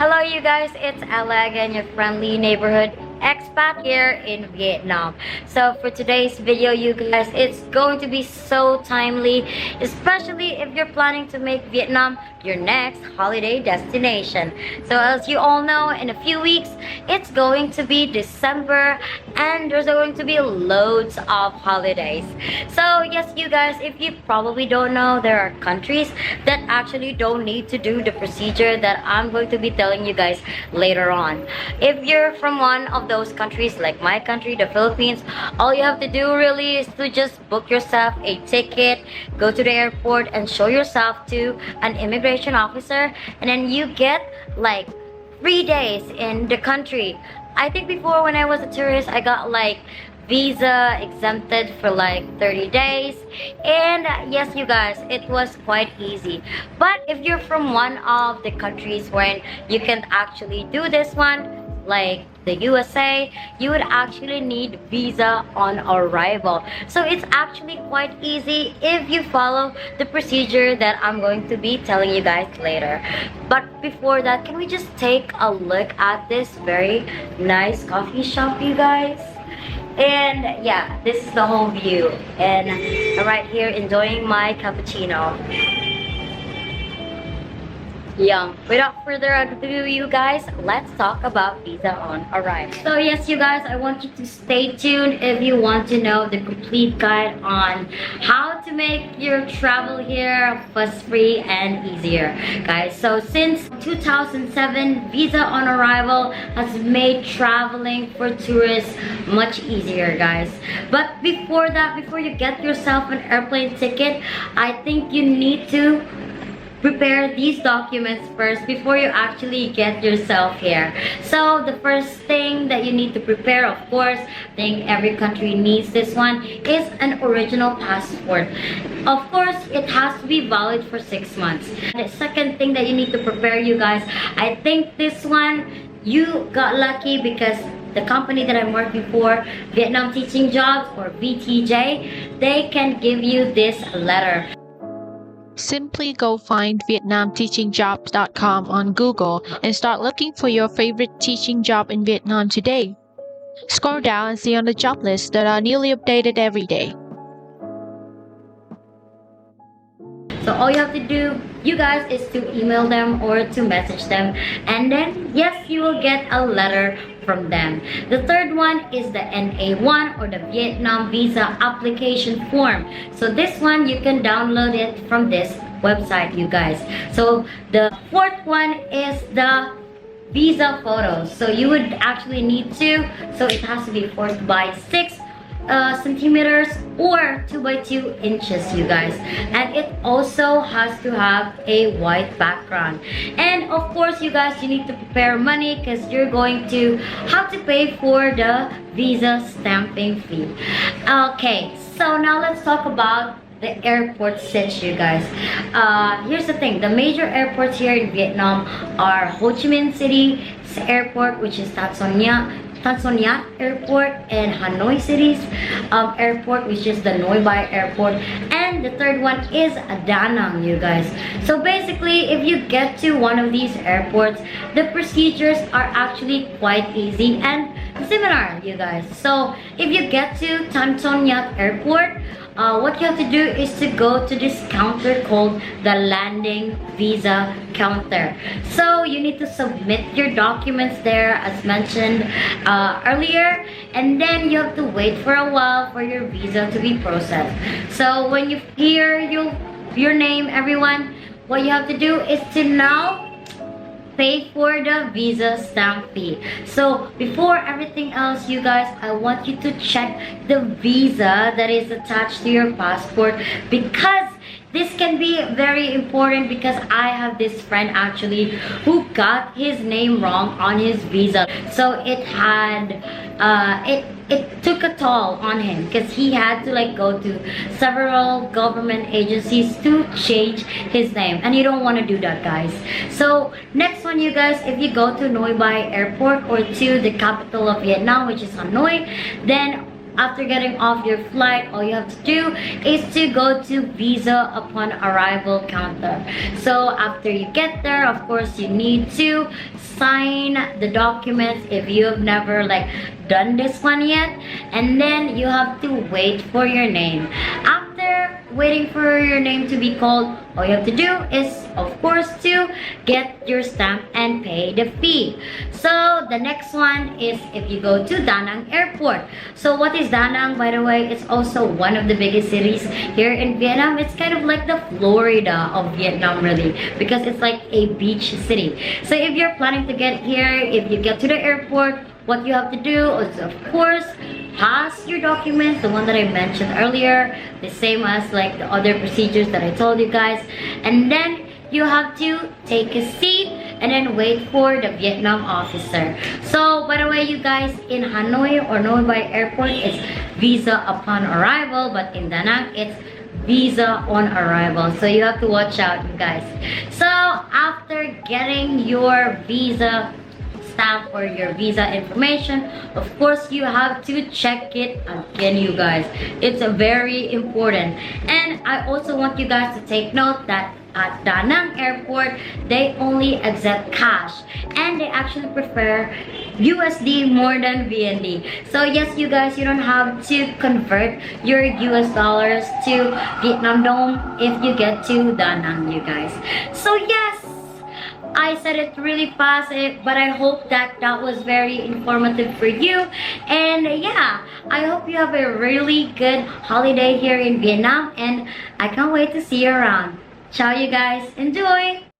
Hello you guys, it's Ella again, your friendly neighborhood expat here in Vietnam. So for today's video, you guys, it's going to be so timely, especially if you're planning to make Vietnam your next holiday destination. So as you all know, in a few weeks it's going to be December and there's going to be loads of holidays. So yes, you guys, if you probably don't know, there are countries that actually don't need to do the procedure that I'm going to be telling you guys later on. If you're from one of those countries, like my country, the Philippines, all you have to do really is to just book yourself a ticket, go to the airport and show yourself to an immigration officer, and then you get like 3 days in the country. I think before, when I was a tourist, I got like visa exempted for like 30 days, and yes, you guys, it was quite easy. But if you're from one of the countries where you can actually do this one, like the USA, you would actually need visa on arrival. So it's actually quite easy if you follow the procedure that I'm going to be telling you guys later. But before that, can we just take a look at this very nice coffee shop, you guys? And yeah, this is the whole view, and I'm right here enjoying my cappuccino. Yum. Without further ado, you guys, let's talk about visa on arrival. So yes, you guys, I want you to stay tuned if you want to know the complete guide on how to make your travel here fuss-free and easier, guys. So since 2007, visa on arrival has made traveling for tourists much easier, guys. But before that, before you get yourself an airplane ticket, I think you need to prepare these documents first before you actually get yourself here. So the first thing that you need to prepare, of course, I think every country needs this one, is an original passport. Of course, it has to be valid for 6 months. The second thing that you need to prepare, you guys, I think this one, you got lucky because the company that I'm working for, Vietnam Teaching Jobs, or VTJ, they can give you this letter. Simply go find VietnamTeachingJobs.com on Google and start looking for your favorite teaching job in Vietnam today. Scroll down and see on the job list that are newly updated every day. So all you have to do, you guys, is to email them or to message them, and then yes, you will get a letter from them. The third one is the NA1, or the Vietnam Visa Application Form. So this one, you can download it from this website, you guys. So the fourth one is the visa photos. So you would actually need to, so it has to be 4 by 6 centimeters or 2 by 2 inches, you guys, and it also has to have a white background. And of course, you guys, you need to prepare money because you're going to have to pay for the visa stamping fee. Okay, so now let's talk about the airport sitch, you guys. Here's the thing, the major airports here in Vietnam are Ho Chi Minh City Airport, which is Tan Son Nhat Airport, and Hanoi City's airport, which is the 𝗍𝗶𝗶 Airport, and the third one is Da Nang, you guys. So basically, if you get to one of these airports, the procedures are actually quite easy and similar, you guys. So if you get to Tan Son Nhat Airport, what you have to do is to go to this counter called the landing visa counter. So you need to submit your documents there, as mentioned earlier, and then you have to wait for a while for your visa to be processed. So when you hear your name, everyone, what you have to do is to now pay for the visa stamp fee. So before everything else, you guys, I want you to check the visa that is attached to your passport, because this can be very important, because I have this friend actually who got his name wrong on his visa. So it had it took a toll on him, because he had to like go to several government agencies to change his name, and you don't want to do that, guys. So next one, you guys, if you go to 𝗍𝗶𝗶 Airport, or to the capital of Vietnam, which is Hanoi, then after getting off your flight, all you have to do is to go to visa upon arrival counter. So after you get there, of course, you need to sign the documents if you have never like done this one yet, and then you have to wait for your name. After waiting for your name to be called, all you have to do is, of course, to get your stamp and pay the fee. So the next one is if you go to Da Nang Airport. So what is Da Nang, by the way? It's also one of the biggest cities here in Vietnam. It's kind of like the Florida of Vietnam, really, because it's like a beach city. So if you're planning to get here, if you get to the airport, what you have to do is, of course, pass your documents, the one that I mentioned earlier, the same as like the other procedures that I told you guys, and then you have to take a seat and then wait for the Vietnam officer. So by the way, you guys, in Hanoi or Noi Bai Airport, it's visa upon arrival, but in Da Nang, it's visa on arrival. So you have to watch out, you guys. So after getting your visa stamp or your visa information, of course, you have to check it again, you guys. It's very important. And I also want you guys to take note that at Da Nang Airport, they only accept cash, and they actually prefer USD more than VND. So yes, you guys, you don't have to convert your US dollars to Vietnam Dong if you get to Da Nang, you guys. So yes, I said it really fast, but I hope that that was very informative for you. And yeah, I hope you have a really good holiday here in Vietnam, and I can't wait to see you around. Ciao, you guys. Enjoy!